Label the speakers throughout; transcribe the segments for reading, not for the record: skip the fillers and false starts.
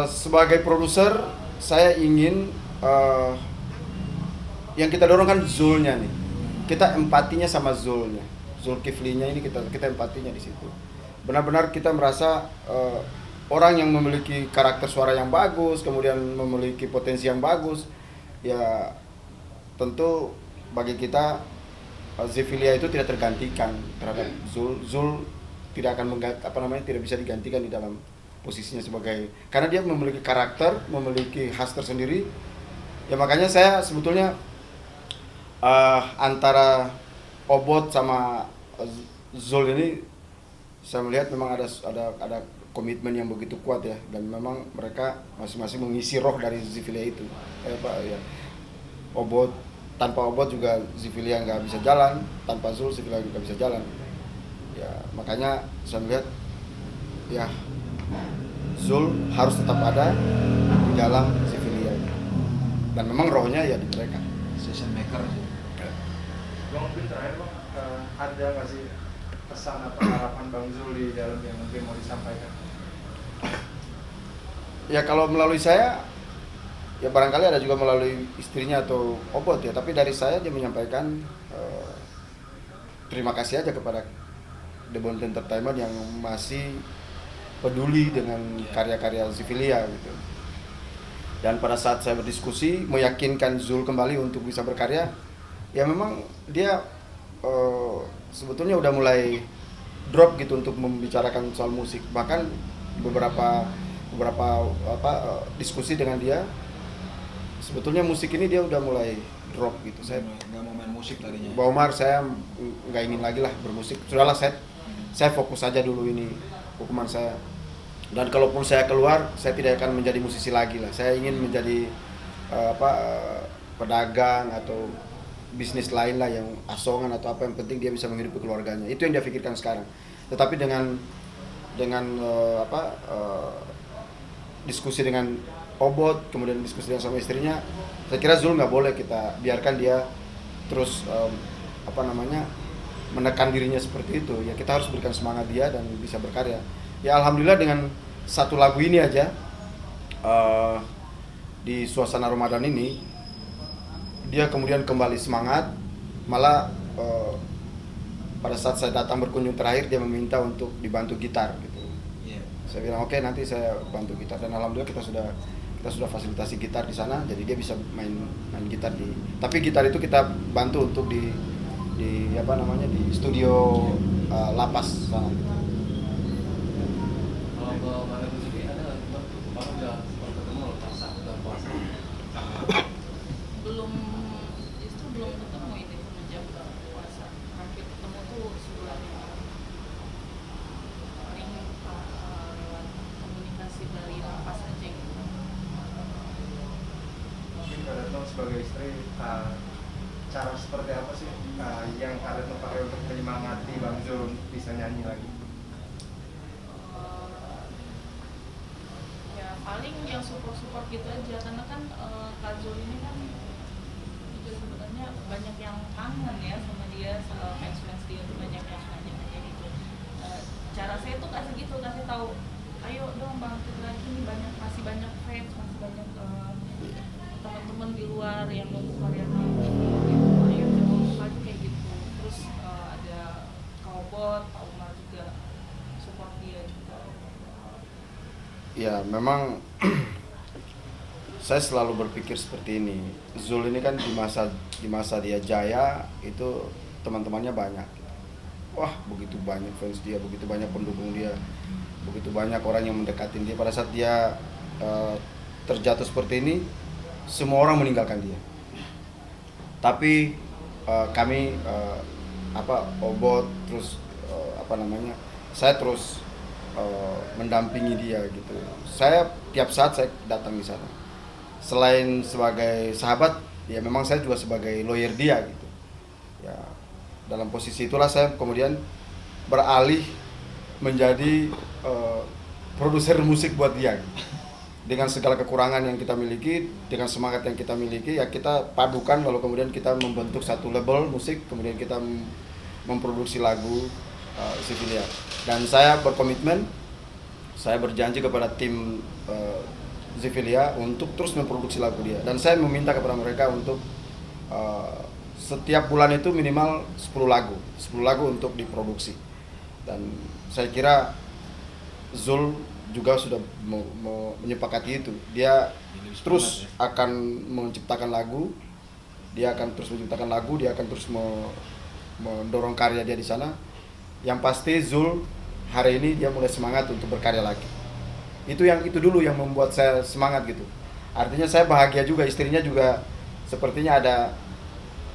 Speaker 1: sebagai produser saya ingin yang kita dorong kan Zulnya nih. Kita empatinya sama Zulnya. Zulkiflinya ini kita empatinya di situ. Benar-benar kita merasa orang yang memiliki karakter suara yang bagus, kemudian memiliki potensi yang bagus, ya tentu bagi kita Zefilia itu tidak tergantikan terhadap Zul. Zul tidak akan tidak bisa digantikan di dalam posisinya sebagai, karena dia memiliki karakter, memiliki khas tersendiri. Ya makanya saya sebetulnya antara Obot sama Zul ini saya melihat memang ada komitmen yang begitu kuat ya, dan memang mereka masing-masing mengisi roh dari Zefilia itu. Ya. Obot, tanpa Obot juga Zefilia nggak bisa jalan, tanpa Zul Zefilia nggak bisa jalan. Ya makanya saya melihat ya Zul harus tetap ada di dalam Zefilia, dan memang rohnya ya di mereka.
Speaker 2: Session maker sih.
Speaker 3: Bang, mungkin terakhir Bang, ada nggak sih pesan atau harapan Bang Zul di dalam yang mungkin mau disampaikan?
Speaker 1: Ya kalau melalui saya, ya barangkali ada juga melalui istrinya atau Obot ya, tapi dari saya dia menyampaikan terima kasih aja kepada The Bond Entertainment yang masih peduli dengan karya-karya Zefilia gitu. Dan pada saat saya berdiskusi meyakinkan Zul kembali untuk bisa berkarya, ya memang dia sebetulnya udah mulai drop gitu untuk membicarakan soal musik. Bahkan beberapa diskusi dengan dia, sebetulnya musik ini dia udah mulai drop gitu. Saya
Speaker 2: nggak mau main musik tadinya.
Speaker 1: Bang Omar, saya nggak ingin lagi lah bermusik. Sudahlah, saya fokus aja dulu, ini hukuman saya. Dan kalaupun saya keluar, saya tidak akan menjadi musisi lagi lah. Saya ingin menjadi pedagang atau bisnis lain lah, yang asongan atau apa, yang penting dia bisa menghidupi keluarganya. Itu yang dia pikirkan sekarang. Tetapi dengan diskusi dengan Obot, kemudian diskusi dengan sama istrinya, saya kira Zul nggak boleh kita biarkan dia terus menekan dirinya seperti itu. Ya kita harus berikan semangat dia dan bisa berkarya. Ya alhamdulillah dengan satu lagu ini aja di suasana Ramadan ini dia kemudian kembali semangat. Malah pada saat saya datang berkunjung terakhir, dia meminta untuk dibantu gitar gitu. Saya bilang oke, nanti saya bantu gitar, dan alhamdulillah kita sudah fasilitasi gitar di sana, jadi dia bisa main gitar tapi gitar itu kita bantu untuk di studio lapas sana gitu.
Speaker 4: Kalau ke Bang sendiri ada nggak Bang udah ketemu udah puasa?
Speaker 5: Belum, justru belum ketemu ini semenjak puasa. Terakhir ketemu tuh sebulan yang lalu. Paling lewat komunikasi dari lapas aja gitu.
Speaker 3: Mungkin Kak Retno sebagai istri, cara seperti apa sih yang Kak Retno pakai untuk menyemangati Bang Zul bisa nyanyi lagi?
Speaker 5: Ya paling yang support gitu aja, karena kan Kak Zul ini kan juga sebenarnya banyak yang kangen ya sama dia, fans dia tuh banyak yang nanya gitu. Cara saya tuh kasih tahu, ayo dong bangkit lagi nih, masih banyak fans, masih banyak teman-teman di luar yang mau karya kamu gitu, ayo coba lagi kayak gitu. Terus ada Kobot, Pak Umar juga support dia juga.
Speaker 1: Ya memang saya selalu berpikir seperti ini. Zul ini kan di masa dia jaya itu teman-temannya banyak. Wah, begitu banyak fans dia, begitu banyak pendukung dia, begitu banyak orang yang mendekatin dia. Pada saat dia terjatuh seperti ini, semua orang meninggalkan dia. Tapi kami Obot terus saya terus mendampingi dia gitu. Saya tiap saat saya datang di sana. Selain sebagai sahabat, ya memang saya juga sebagai lawyer dia gitu. Ya, dalam posisi itulah saya kemudian beralih menjadi produser musik buat dia. Dengan segala kekurangan yang kita miliki, dengan semangat yang kita miliki, ya kita padukan lalu kemudian kita membentuk satu label musik, kemudian kita memproduksi lagu Zefilia. Dan saya berkomitmen saya berjanji kepada tim Zivilia untuk terus memproduksi lagu dia, dan saya meminta kepada mereka untuk setiap bulan itu minimal 10 lagu untuk diproduksi. Dan saya kira Zul juga sudah menyepakati itu. Dia terus akan menciptakan lagu, dia akan terus mendorong karya dia di sana. Yang pasti Zul hari ini dia mulai semangat untuk berkarya lagi. Itu dulu yang membuat saya semangat gitu. Artinya saya bahagia juga, istrinya juga sepertinya ada,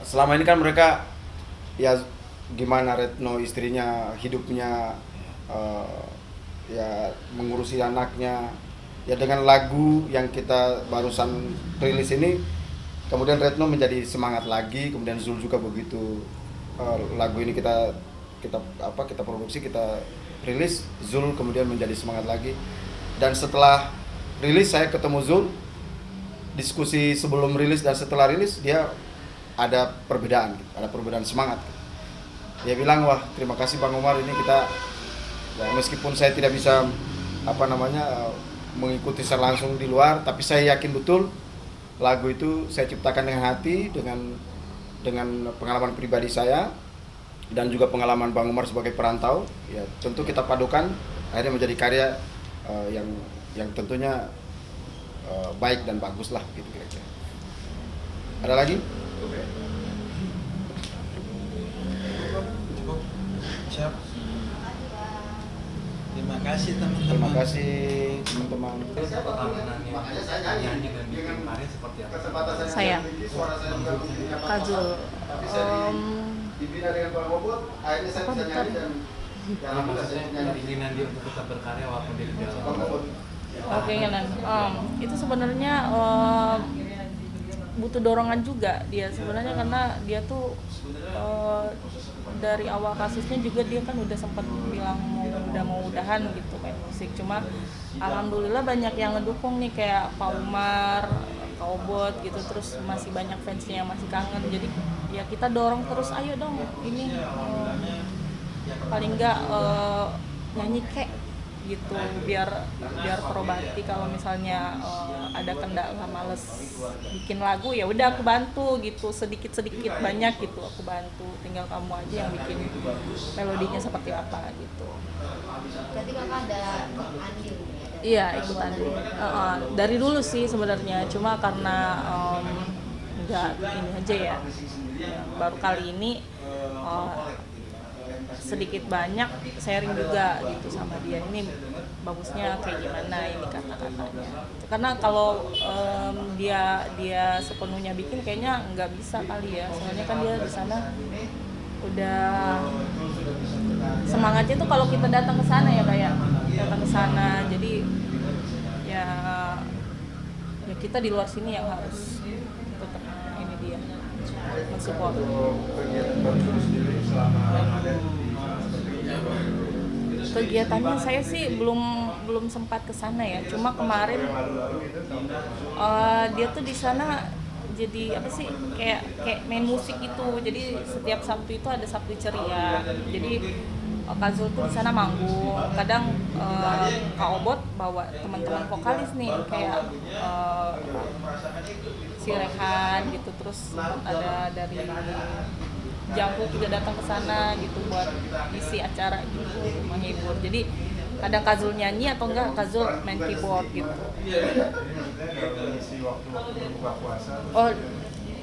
Speaker 1: selama ini kan mereka ya gimana Retno istrinya hidupnya ya mengurusi anaknya, ya dengan lagu yang kita barusan rilis ini kemudian Retno menjadi semangat lagi, kemudian Zul juga begitu. Lagu ini kita produksi, kita rilis, Zul kemudian menjadi semangat lagi. Dan setelah rilis saya ketemu Zul, diskusi sebelum rilis dan setelah rilis dia ada perbedaan semangat. Dia bilang, wah terima kasih Bang Omar, ini kita ya, meskipun saya tidak bisa mengikuti secara langsung di luar, tapi saya yakin betul lagu itu saya ciptakan dengan hati, dengan pengalaman pribadi saya dan juga pengalaman Bang Omar sebagai perantau. Ya tentu kita padukan akhirnya menjadi karya yang tentunya baik dan bagus lah gitu kira-kira. Ada lagi?
Speaker 2: Cukup. Siap. Terima kasih teman-teman.
Speaker 1: Terima kasih teman-teman.
Speaker 4: Pertanyaannya nyanyi dan bikin karya seperti apa?
Speaker 5: Saya Kazul.
Speaker 1: Dibina dengan Bang Bobot, akhirnya saya bisa nyanyi dan
Speaker 4: Maksudnya keinginan dia untuk tetap berkarya walaupun dia di dalam.
Speaker 5: Keinginan. Itu sebenarnya butuh dorongan juga dia sebenarnya, karena dia tuh dari awal kasusnya juga dia kan udah sempat bilang mau udahan gitu main musik. Cuma alhamdulillah banyak yang ngedukung nih, kayak Pak Umar, Kak Obot gitu, terus masih banyak fansnya yang masih kangen. Jadi ya kita dorong terus, ayo dong ini paling enggak nyanyi kek gitu, biar terobati. Kalau misalnya ada kendala males bikin lagu, ya udah aku bantu gitu, sedikit banyak gitu aku bantu, tinggal kamu aja yang bikin melodinya seperti apa gitu.
Speaker 6: Berarti kakak ada andil?
Speaker 5: Iya, ikut andil. Dari dulu sih sebenarnya, cuma karena nggak ini aja ya, baru kali ini sedikit banyak sharing juga gitu sama dia, ini bagusnya kayak gimana ini kata-katanya. Karena kalau dia sepenuhnya bikin kayaknya nggak bisa kali ya, soalnya kan dia di sana udah semangatnya tuh kalau kita datang ke sana ya, kayak datang ke sana. Jadi ya kita di luar sini yang harus tetap ini dia mensupport. Kegiatannya saya sih belum sempat ke sana ya. Cuma kemarin dia tuh di sana jadi apa sih, kayak main musik gitu. Jadi setiap Sabtu itu ada Sabtu ceria. Jadi Kazul tuh di sana manggung. Kadang Kak Obot bawa teman-teman vokalis nih, kayak si Rehan gitu. Terus ada dari Jambu juga datang ke sana gitu buat isi acara gitu, menghibur. Jadi kadang Kazul nyanyi atau enggak Kazul main keyboard gitu.
Speaker 3: Mengisi waktu berbuka puasa.
Speaker 5: Oh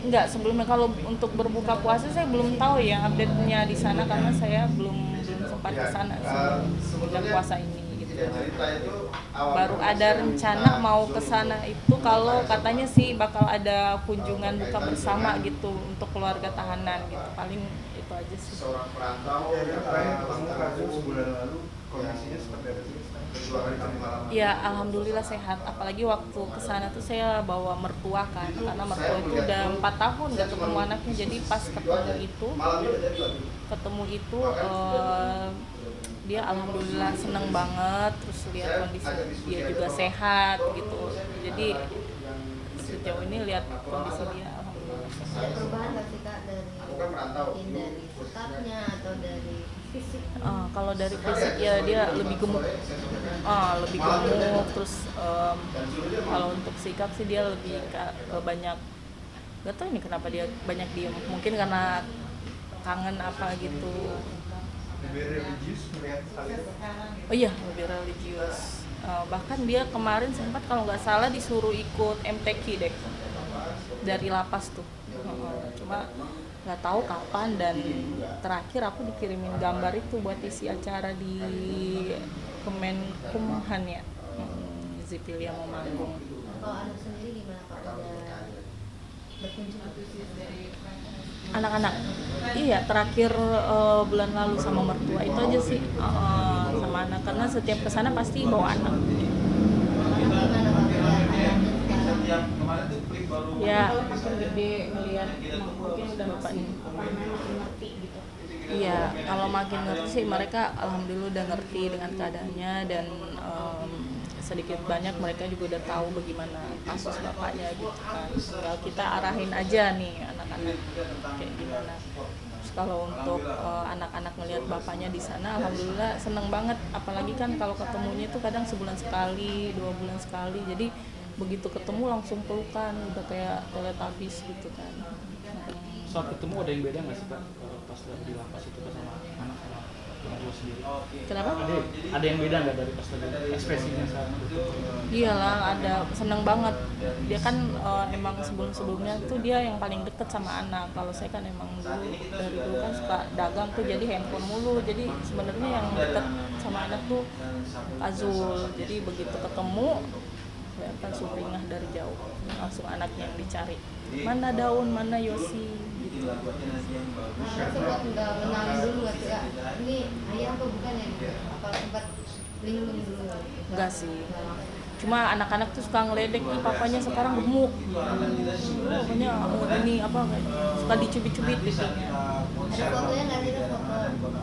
Speaker 5: enggak, sebelumnya kalau untuk berbuka puasa saya belum tahu ya update-nya di sana, karena saya belum sempat ke sana sejak puasa ini gitu. Baru ada rencana mau ke sana itu kalau katanya sih bakal ada kunjungan buka bersama gitu untuk keluarga tahanan gitu. Paling itu aja sih.
Speaker 1: Seorang perantau
Speaker 3: Kamu Kazul sebulan lalu kondisinya seperti apa sih?
Speaker 5: Ya alhamdulillah sehat, apalagi waktu kesana tuh saya bawa mertua kan, karena mertua itu udah 4 tahun gak ketemu anaknya. Jadi pas ketemu itu dia alhamdulillah seneng banget, terus lihat kondisi dia juga sehat gitu. Jadi sejauh ini lihat kondisi dia alhamdulillah
Speaker 6: Ada perubahan nggak sih kak dari
Speaker 1: Aku kan merantau.
Speaker 6: mungkin dari sikapnya atau dari fisik?
Speaker 5: Kalau dari fisik ya dia lebih gemuk, lebih gemuk. Terus kalau untuk sikap sih dia lebih ke banyak, gak tau ini kenapa dia banyak diem, mungkin karena kangen apa gitu.
Speaker 3: Lebih religius melihat hal itu.
Speaker 5: Oh iya, lebih religius. Bahkan dia kemarin sempat kalau nggak salah disuruh ikut MTQ deh dari lapas tuh. Cuma nggak tahu kapan, dan terakhir aku dikirimin gambar itu buat isi acara di Kemenkumhan ya. Zipilia mau manggung.
Speaker 6: Kalau anak sendiri gimana kak, udah berkunjung?
Speaker 5: Anak-anak, iya terakhir bulan lalu sama mertua itu aja sih, sama anak, karena setiap kesana pasti bawa anak.
Speaker 6: Gimana kak melihat anaknya
Speaker 4: Kemarin tuh klik baru.
Speaker 5: Ya,
Speaker 7: makin gede ngelihat mungkin udah
Speaker 5: bapaknya.
Speaker 7: makin ngerti gitu.
Speaker 5: Iya, kalau makin ngerti sih mereka alhamdulillah udah ngerti dengan keadaannya, dan sedikit banyak mereka juga udah tahu bagaimana kasus bapaknya gitu kan. Tinggal kita arahin aja nih anak-anak kayak gimana. Terus kalau untuk anak-anak ngelihat bapaknya di sana, alhamdulillah seneng banget. Apalagi kan kalau ketemunya itu kadang sebulan sekali, 2 bulan sekali. Jadi begitu ketemu langsung pelukan, udah kayak teletabis gitu kan.
Speaker 8: Saat ketemu ada yang beda nggak sih Kak pas lagi di lapas itu Kak, sama anak-anak yang tua sendiri?
Speaker 5: Kenapa?
Speaker 8: Ada yang beda nggak dari pas lagi ekspresinya saat itu?
Speaker 5: Iyalah, ada, seneng banget. Dia kan emang sebelum-sebelumnya tuh dia yang paling deket sama anak. Kalau saya kan emang dari dulu kan suka dagang tuh, jadi handphone mulu. Jadi sebenarnya yang deket sama anak tuh Azul. Jadi begitu ketemu kelihatan sumringah dari jauh, langsung anaknya yang dicari. Mana Daun, mana Yosi gitu.
Speaker 6: sempat nggak mengenali dulu nggak sih kak? Ini ayah atau bukan ya? Apa sempat linglung dulu?
Speaker 5: Enggak sih. Cuma anak-anak tuh suka ngeledek, nih papanya sekarang gemuk. Pokoknya ini apa suka dicubit-cubit gitu.
Speaker 6: Ada fotonya nggak sih kak, foto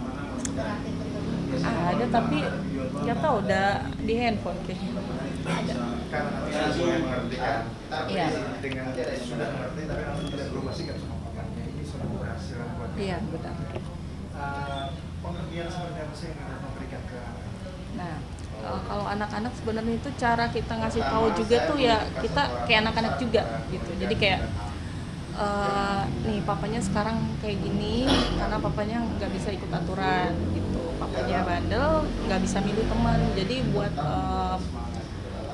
Speaker 6: terakhir ketemu?
Speaker 5: Ada, tapi nggak tahu, udah di handphone kayaknya. Ada.
Speaker 3: Karena nanti sudah mengerti kan.
Speaker 5: Iya.
Speaker 3: Dengan sudah mengerti tapi langsung tidak berubah sama papanya, ini sudah keberhasilan buat
Speaker 5: Iya, benar.
Speaker 3: pengertian seperti apa sih yang harus memberikan ke anak?
Speaker 5: Nah, kalau anak-anak sebenarnya itu cara kita ngasih tahu juga tuh ya kita kayak anak-anak juga gitu. Jadi kayak nih papanya sekarang kayak gini karena papanya nggak bisa ikut aturan gitu. Papanya bandel, nggak bisa milih teman. Jadi buat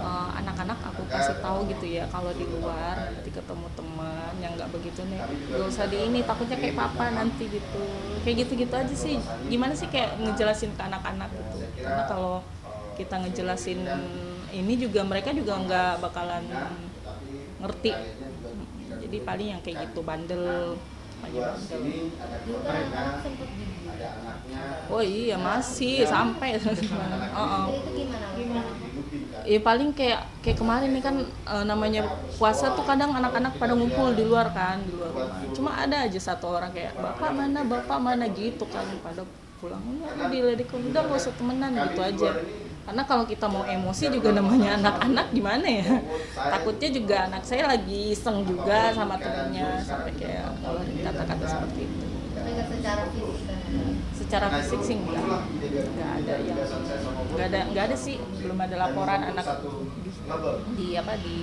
Speaker 5: anak-anak aku kasih tahu gitu ya, kalau di luar nanti ketemu teman yang nggak begitu nih, gak usah di ini, takutnya kayak papa nanti gitu. Kayak gitu-gitu aja sih. Gimana sih kayak ngejelasin ke anak-anak gitu. Karena kalau kita ngejelasin ini juga mereka juga nggak bakalan ngerti. Jadi paling yang kayak gitu bandel aja bandel.
Speaker 6: Dulu kan anak sempat gigi.
Speaker 5: Oh iya masih sampai.
Speaker 6: Itu gimana?
Speaker 5: Ya paling kayak kemarin nih kan namanya puasa tuh kadang anak-anak pada ngumpul di luar kan, di luar rumah. Cuma ada aja satu orang kayak bapak mana gitu kan, pada pulang udah diledek, udah gak usah temenan gitu aja. Karena kalau kita mau emosi juga namanya anak-anak gimana ya, takutnya juga anak saya lagi iseng juga sama temennya sampai kayak ngeluarin kata-kata seperti itu.
Speaker 6: Tapi nggak secara fisik kan?
Speaker 5: Secara fisik sih nggak ada yang nggak ada sih, belum ada laporan anak di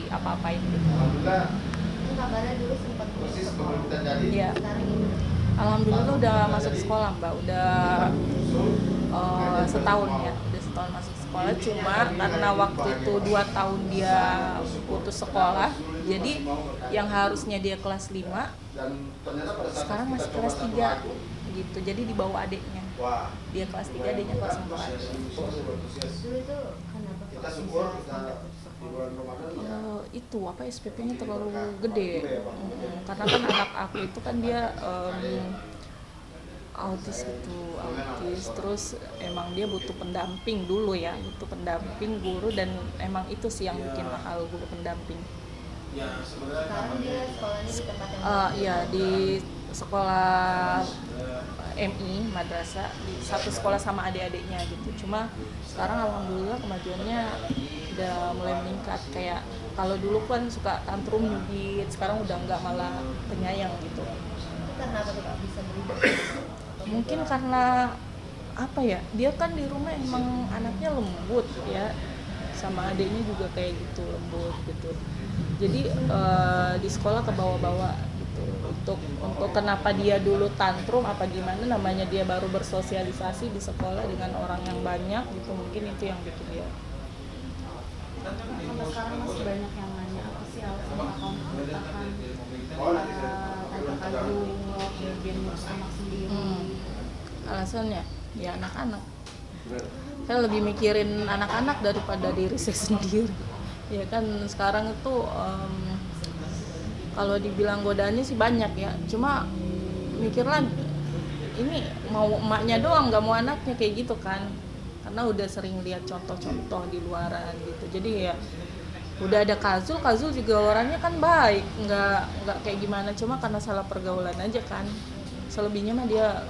Speaker 5: apa-apain gitu.
Speaker 6: Itu kabarnya dulu sempat sekolah.
Speaker 5: Iya.
Speaker 6: Sekarang ini
Speaker 5: Alhamdulillah udah masuk sekolah Mbak, udah setahun ya, udah setahun masuk sekolah. Cuma karena waktu itu 2 tahun dia putus sekolah, jadi yang harusnya dia kelas 5 sekarang masih kelas 3 gitu. Jadi dibawa adiknya, dia kelas 3, adiknya kelas 4.
Speaker 6: dulu itu kenapa kok bisa sampai putus sekolah?
Speaker 5: Itu apa SPP-nya terlalu gede. Karena kan anak aku itu kan dia autis gitu, terus emang dia butuh pendamping dulu ya, butuh pendamping guru, dan emang itu sih yang bikin mahal, guru pendamping.
Speaker 6: Sekarang dia sekolahnya di tempat yang
Speaker 5: Iya, di sekolah MI madrasah, satu sekolah sama adik-adiknya gitu. Cuma sekarang alhamdulillah kemajuannya udah mulai meningkat, kayak
Speaker 7: Kalau dulu kan suka tantrum nyubit, sekarang udah nggak, malah penyayang gitu.
Speaker 6: Itu karena apa tuh Kak bisa berubah?
Speaker 7: Mungkin karena apa ya, dia kan di rumah emang anaknya lembut ya, sama adiknya juga kayak gitu lembut gitu. Jadi di sekolah kebawa-bawa gitu. Untuk kenapa dia dulu tantrum apa gimana, namanya dia baru bersosialisasi di sekolah dengan orang yang banyak gitu, mungkin itu yang bikin dia.
Speaker 9: Sampai sekarang masih banyak yang nanya apa sih alasan kakak untuk meletakkan Tante Kazul bikin anak sendiri.
Speaker 7: Alasannya ya anak-anak. Saya lebih mikirin anak-anak daripada diri saya sendiri. Ya kan sekarang itu kalau dibilang godaannya sih banyak ya. Cuma mikir lagi, ini mau emaknya doang, nggak mau anaknya kayak gitu kan. Karena udah sering lihat contoh-contoh di luaran gitu. Jadi ya udah ada Kazul juga orangnya kan baik, nggak kayak gimana. Cuma karena salah pergaulan aja kan. Selebihnya mah dia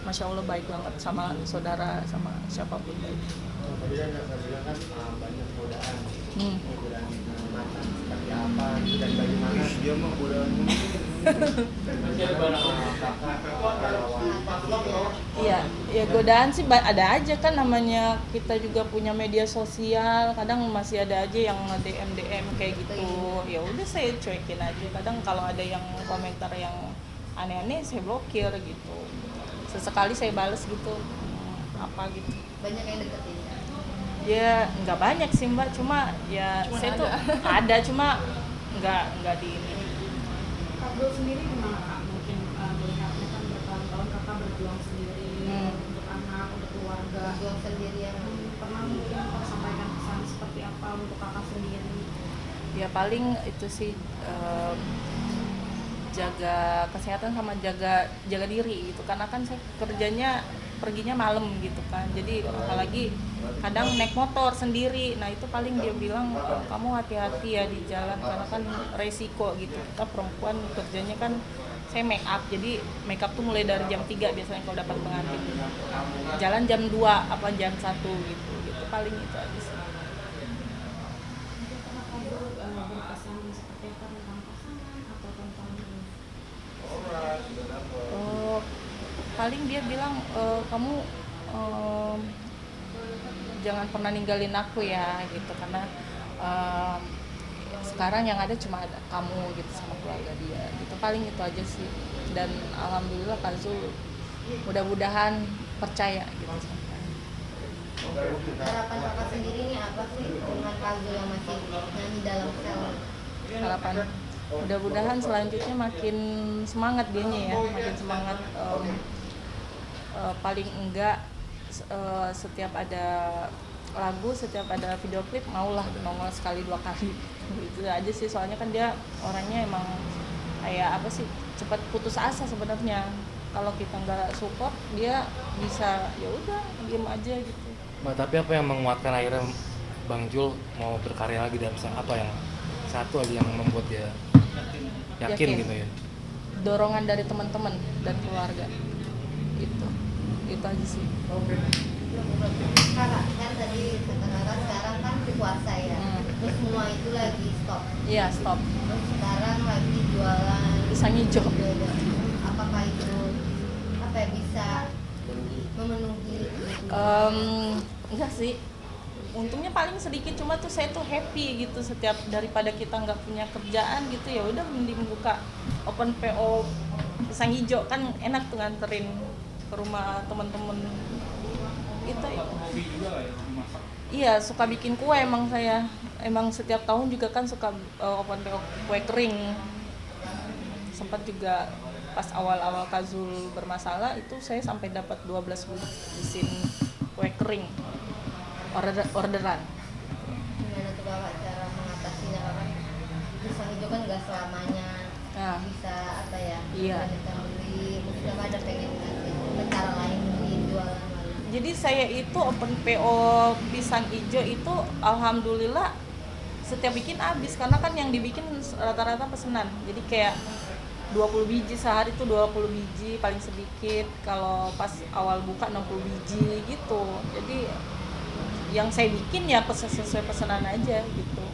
Speaker 7: Masya Allah baik banget sama saudara, sama siapapun baik.
Speaker 3: Tadi kan Kak bilang kan banyak godaan. Godaan mantan seperti apa gitu dan bagaimana dia mah godaan
Speaker 7: Iya, ya godaan sih ada aja kan, namanya kita juga punya media sosial, kadang masih ada aja yang DM kayak gitu. Ya udah saya cuekin aja. Kadang kalau ada yang komentar yang aneh-aneh saya blokir gitu. Sesekali saya bales gitu, apa gitu.
Speaker 6: Banyak yang deketin.
Speaker 7: Ya nggak banyak sih Mbak, cuma ya
Speaker 5: Cuman
Speaker 7: saya
Speaker 5: ada.
Speaker 7: tuh ada, cuma nggak di ini.
Speaker 9: Kak Zul sendiri gimana Kak? Mungkin melihatnya kan bertahun-tahun kakak berjuang sendiri untuk anak, untuk keluarga.
Speaker 6: Berjuang sendirian.
Speaker 9: Pernah mungkin Kak sampaikan pesan seperti apa untuk kakak sendiri?
Speaker 7: Ya paling itu sih jaga kesehatan sama jaga diri gitu, karena kan saya kerjanya perginya malam gitu kan, jadi apalagi kadang naik motor sendiri. Nah itu paling dia bilang kamu hati-hati ya di jalan, karena kan resiko gitu. Kita perempuan kerjanya kan, saya make up, jadi make up tuh mulai dari jam 3 biasanya kalau dapat pengantin, jalan jam 2 apa jam 1 gitu paling itu aja sih.
Speaker 9: Mungkin Kak Zul berpesan seperti apa tentang pasangan atau tentang
Speaker 7: Paling dia bilang kamu jangan pernah ninggalin aku ya gitu, karena sekarang yang ada cuma ada kamu gitu sama keluarga dia gitu, paling itu aja sih. Dan alhamdulillah Kazul mudah-mudahan percaya gitu.
Speaker 6: Harapan kakak sendiri ini apa sih dengan Kazul yang masih nyanyi dalam sel?
Speaker 7: Harapan mudah-mudahan selanjutnya makin semangat dianya ya, makin semangat. Paling enggak setiap ada lagu, setiap ada video klip maulah nongol sekali 2 kali gitu aja sih. Soalnya kan dia orangnya emang kayak apa sih, cepat putus asa sebenarnya. Kalau kita nggak support dia bisa ya udah diem aja gitu.
Speaker 8: Mbak, tapi apa yang menguatkan akhirnya Bang Jul mau berkarya lagi, dan apa yang satu aja yang membuat dia yakin gitu ya?
Speaker 7: Dorongan dari teman-teman dan keluarga itu aja sih.
Speaker 6: Kakak kan tadi kata kakak sekarang kan puasa ya, terus semua itu lagi stop.
Speaker 7: Iya stop.
Speaker 6: Terus sekarang lagi jualan
Speaker 7: Pisang hijau.
Speaker 6: Apakah itu apa ya, bisa memenuhi?
Speaker 7: Enggak sih, untungnya paling sedikit, cuma tuh saya tuh happy gitu setiap, daripada kita nggak punya kerjaan gitu ya udah mending buka open PO pisang hijau kan enak tuh nganterin ke rumah teman-teman itu. Iya suka bikin kue, emang saya emang setiap tahun juga kan suka open PO kue kering. Sempat juga pas awal-awal Kazul bermasalah itu saya sampai dapat 12 mesin kue kering orderan.
Speaker 6: Gimana tuh kakak cara mengatasinya? Kakak pisang hijau kan nggak selamanya bisa apa ya?
Speaker 7: Iya.
Speaker 6: Kita beli, mungkin kakak ada pengen ngasih cara lain beli jualan lain.
Speaker 7: Jadi saya itu open PO pisang hijau itu alhamdulillah setiap bikin habis, karena kan yang dibikin rata-rata pesanan. Jadi kayak 20 biji sehari tuh 20 biji paling sedikit, kalau pas awal buka 60 biji gitu. Jadi yang saya bikin ya sesuai pesanan aja gitu.